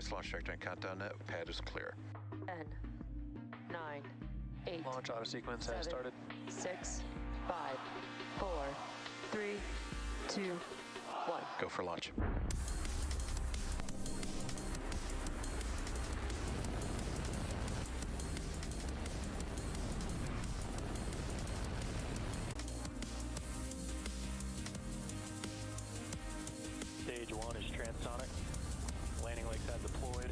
Starts launch trajectory and countdown. Pad is clear. 10, 9, 8. Launch auto sequence has started. 6, 5, 4, 3, 2, 1. Go for launch. Stage 1 is transonic. Landing legs have deployed.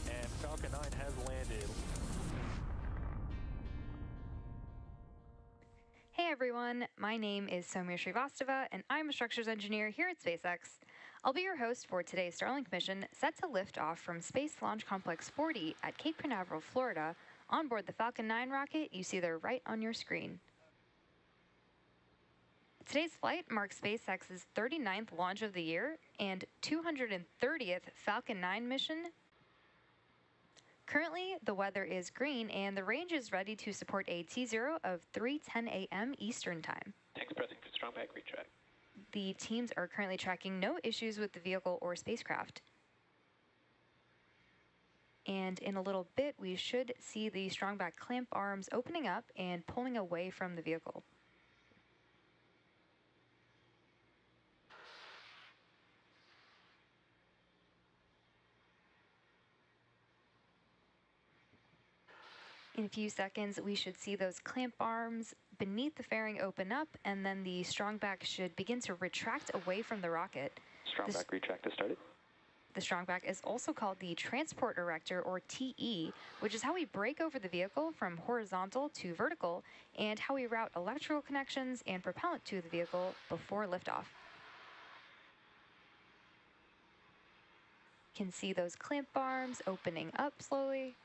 And Falcon 9 has landed. Hey everyone, my name is Soumya Srivastava and I'm a structures engineer here at SpaceX. I'll be your host for today's Starlink mission set to lift off from Space Launch Complex 40 at Cape Canaveral, Florida, on board the Falcon 9 rocket you see there right on your screen. Today's flight marks SpaceX's 39th launch of the year and 230th Falcon 9 mission. Currently, the weather is green and the range is ready to support a T0 of 3:10 a.m. Eastern Time. Tanks pressing for strong back retrack. The teams are currently tracking no issues with the vehicle or spacecraft. And in a little bit, we should see the strong back clamp arms opening up and pulling away from the vehicle. In a few seconds, we should see those clamp arms beneath the fairing open up, and then the strong back should begin to retract away from the rocket. Strong back retract has started. The strong back is also called the transport erector, or TE, which is how we break over the vehicle from horizontal to vertical, and how we route electrical connections and propellant to the vehicle before liftoff. You can see those clamp arms opening up slowly.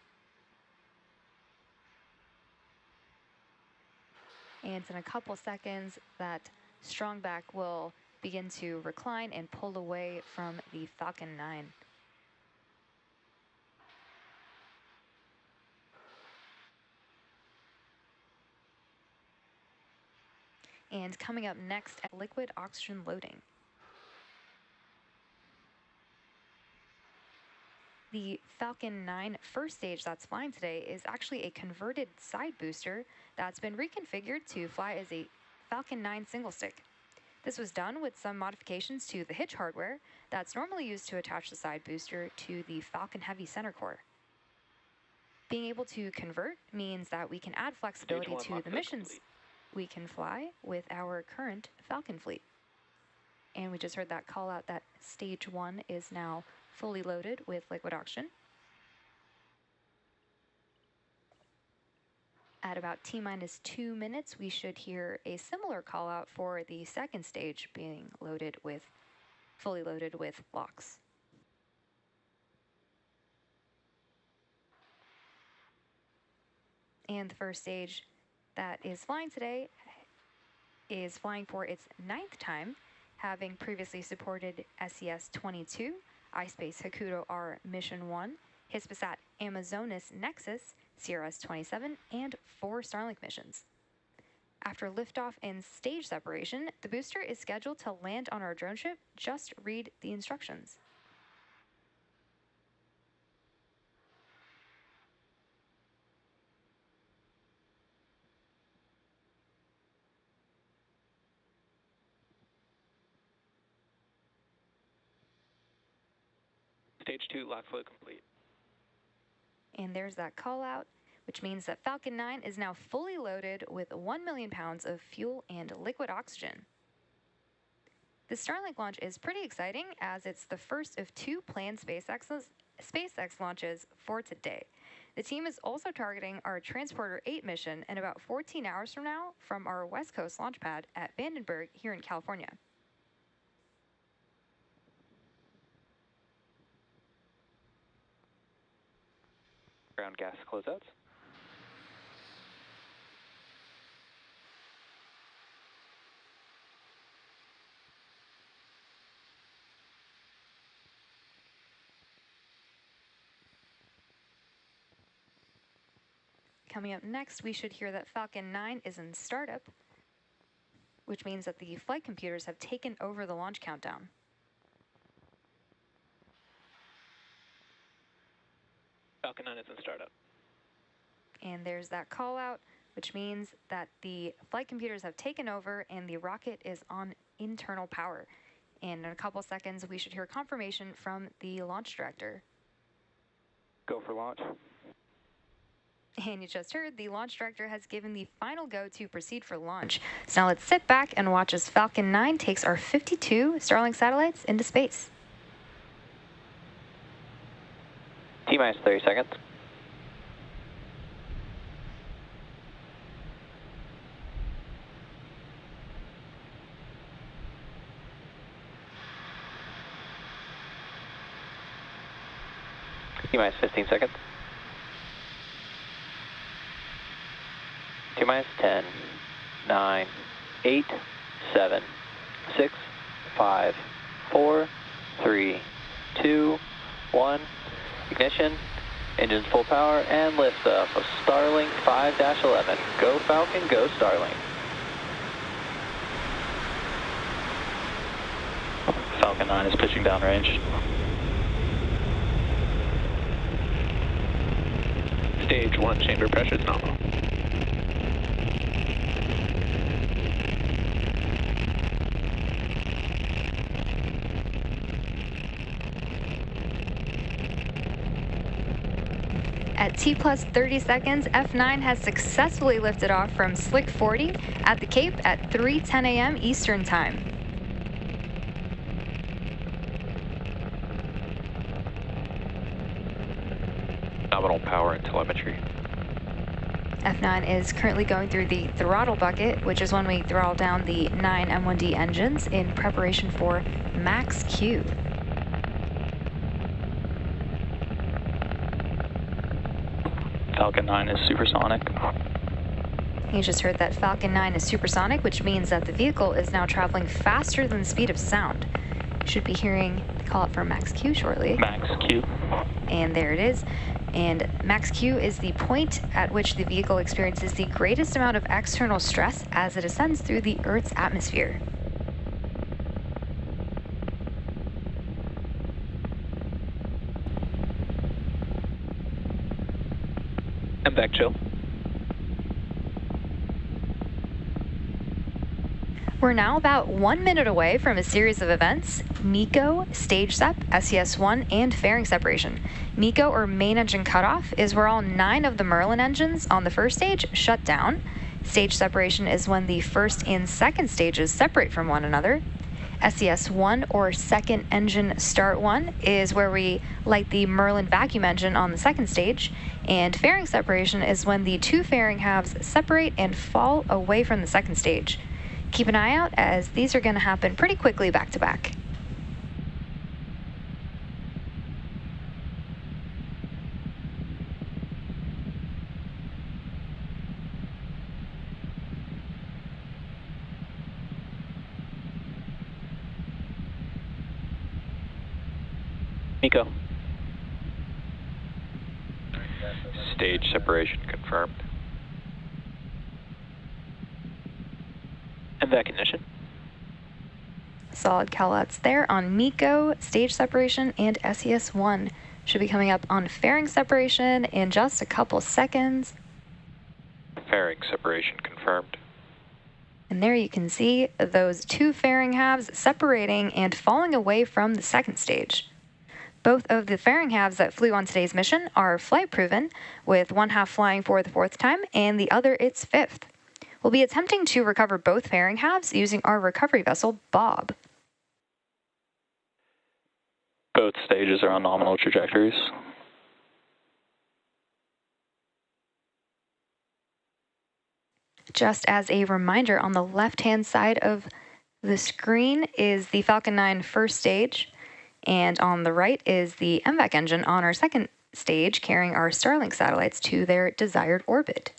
And in a couple seconds, that strong back will begin to recline and pull away from the Falcon 9. And coming up next, liquid oxygen loading. The Falcon 9 first stage that's flying today is actually a converted side booster that's been reconfigured to fly as a Falcon 9 single stick. This was done with some modifications to the hitch hardware that's normally used to attach the side booster to the Falcon Heavy center core. Being able to convert means that we can add flexibility to the missions we can fly with our current Falcon fleet. And we just heard that call out that stage 1 is now fully loaded with liquid oxygen. At about T-minus 2 minutes, we should hear a similar call out for the second stage being fully loaded with LOX. And the first stage that is flying today is flying for its 9th time, having previously supported SES-22, iSpace Hakuto R Mission 1, Hispasat Amazonas Nexus, CRS-27, and 4 Starlink missions. After liftoff and stage separation, the booster is scheduled to land on our drone ship. Just read the instructions. Stage 2 lock flow complete. And there's that call out, which means that Falcon 9 is now fully loaded with 1 million pounds of fuel and liquid oxygen. The Starlink launch is pretty exciting as it's the first of 2 planned SpaceX launches for today. The team is also targeting our Transporter 8 mission in about 14 hours from now from our West Coast launch pad at Vandenberg here in California. Ground gas closeouts. Coming up next, we should hear that Falcon 9 is in startup, which means that the flight computers have taken over the launch countdown. Falcon 9 is in startup. And there's that call out, which means that the flight computers have taken over and the rocket is on internal power. And in a couple seconds, we should hear confirmation from the launch director. Go for launch. And you just heard the launch director has given the final go to proceed for launch. So now let's sit back and watch as Falcon 9 takes our 52 Starlink satellites into space. T-minus 30 seconds. T-minus 15 seconds. T-minus 10, 9, 8, 7, 6, 5, 4, 3, 2, 1. Ignition, engines full power, and lift off of Starlink 5-11. Go Falcon, go Starlink. Falcon 9 is pitching downrange. Stage 1 chamber pressure is nominal. At T plus 30 seconds, F9 has successfully lifted off from Slick 40 at the Cape at 3:10 a.m. Eastern Time. Nominal power and telemetry. F9 is currently going through the throttle bucket, which is when we throttle down the 9 M1D engines in preparation for max Q. Falcon 9 is supersonic. You just heard that Falcon 9 is supersonic, which means that the vehicle is now traveling faster than the speed of sound. You should be hearing the call out for max Q shortly. Max Q. And there it is. And max Q is the point at which the vehicle experiences the greatest amount of external stress as it ascends through the Earth's atmosphere. And back chill. We're now about 1 minute away from a series of events: MECO, stage sep, SES-1, and fairing separation. MECO, or main engine cutoff, is where all 9 of the Merlin engines on the first stage shut down. Stage separation is when the first and second stages separate from one another. SES-1, or second engine start 1, is where we light the Merlin vacuum engine on the second stage. And fairing separation is when the 2 fairing halves separate and fall away from the second stage. Keep an eye out, as these are going to happen pretty quickly back to back. MECO. Stage separation confirmed. And vac ignition. Solid callouts there on MECO, stage separation, and SES-1 should be coming up on fairing separation in just a couple seconds. Fairing separation confirmed. And there you can see those 2 fairing halves separating and falling away from the second stage. Both of the fairing halves that flew on today's mission are flight proven, with one half flying for the 4th time and the other its 5th. We'll be attempting to recover both fairing halves using our recovery vessel, Bob. Both stages are on nominal trajectories. Just as a reminder, on the left-hand side of the screen is the Falcon 9 first stage, and on the right is the MVAC engine on our second stage, carrying our Starlink satellites to their desired orbit.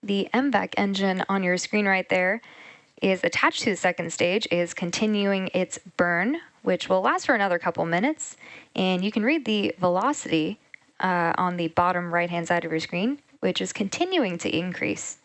The MVAC engine on your screen right there is attached to the second stage, is continuing its burn, which will last for another couple minutes. And you can read the velocity on the bottom right-hand side of your screen, which is continuing to increase.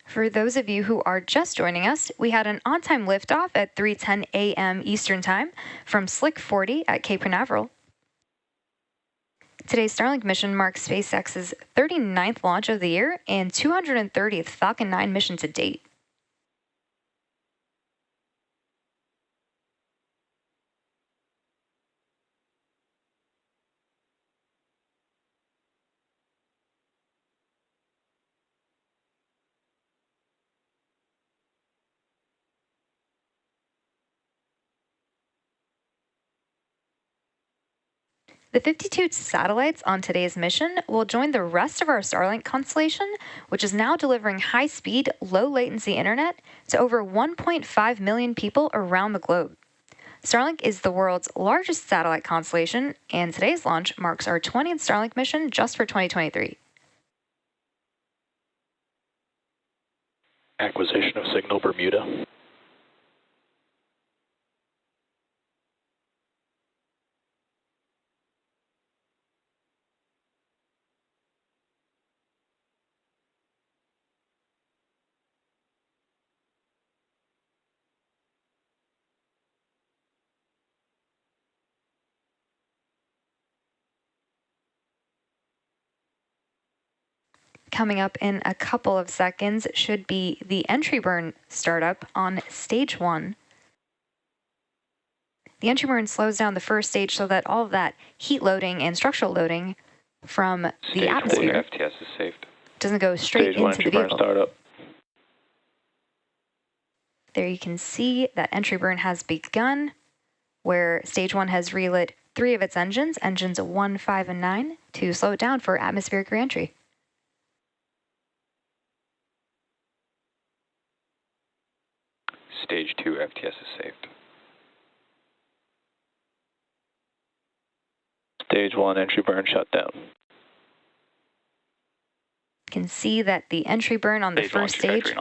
For those of you who are just joining us, we had an on-time liftoff at 3:10 a.m. Eastern Time from Slick 40 at Cape Canaveral. Today's Starlink mission marks SpaceX's 39th launch of the year and 230th Falcon 9 mission to date. The 52 satellites on today's mission will join the rest of our Starlink constellation, which is now delivering high-speed, low-latency internet to over 1.5 million people around the globe. Starlink is the world's largest satellite constellation, and today's launch marks our 20th Starlink mission just for 2023. Acquisition of signal Bermuda. Coming up in a couple of seconds should be the entry burn startup on stage 1. The entry burn slows down the first stage so that all of that heat loading and structural loading from the atmosphere FTS is saved. doesn't go straight Stage 1 into the entry burn vehicle. startup. There you can see that entry burn has begun, where stage 1 has relit 3 of its engines, engines 1, 5, and 9, to slow it down for atmospheric reentry. Stage 2 FTS is saved. Stage 1 entry burn shut down. You can see that the entry burn on the first stage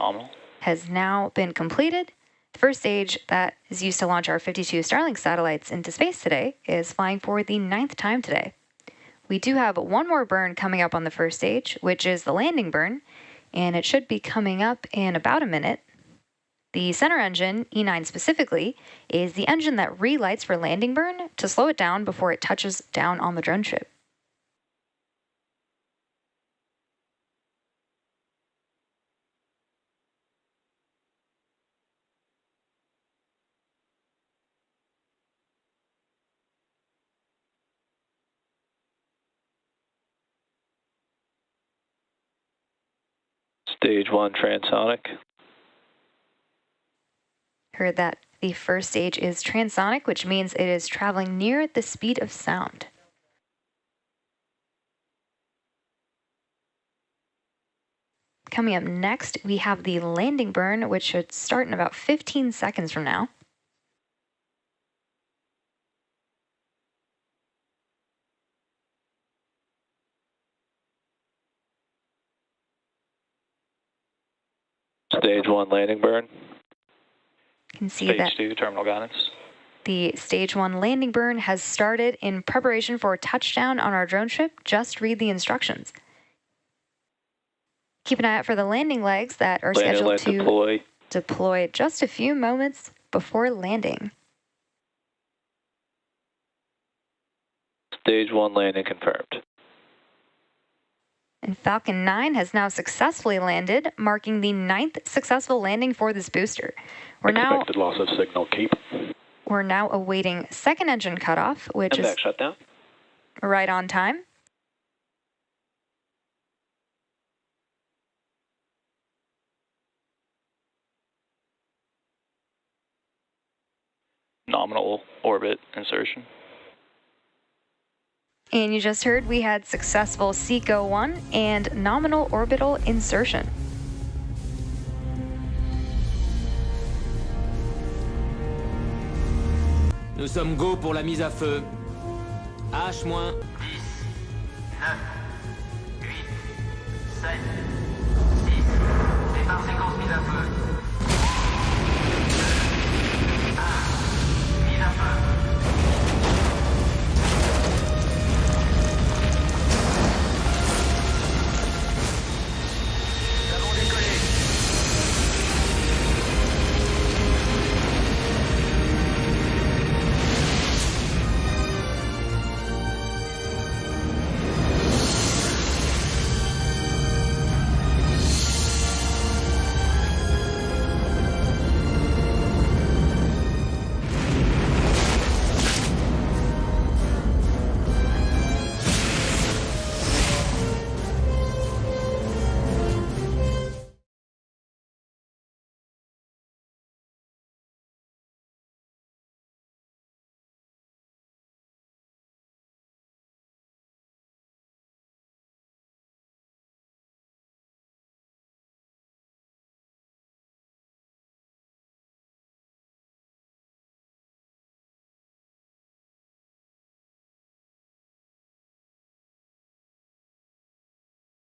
has now been completed. The first stage that is used to launch our 52 Starlink satellites into space today is flying for the 9th time today. We do have one more burn coming up on the first stage, which is the landing burn, and it should be coming up in about a minute. The center engine, E9 specifically, is the engine that relights for landing burn to slow it down before it touches down on the drone ship. Stage 1 transonic. Heard that the first stage is transonic, which means it is traveling near the speed of sound. Coming up next, we have the landing burn, which should start in about 15 seconds from now. Stage 1 landing burn. You can see Stage that 2 terminal guidance. the stage 1 landing burn has started in preparation for touchdown on our drone ship. Just read the instructions. Keep an eye out for the landing legs that are scheduled to deploy just a few moments before landing. Stage 1 landing confirmed. And Falcon 9 has now successfully landed, marking the 9th successful landing for this booster. Expected loss of signal, keep. We're now awaiting second engine cutoff, which is shutdown. right on time. Nominal orbit insertion. And you just heard we had successful SECO 1 and nominal orbital insertion. Nous sommes go pour la mise à feu. H-10.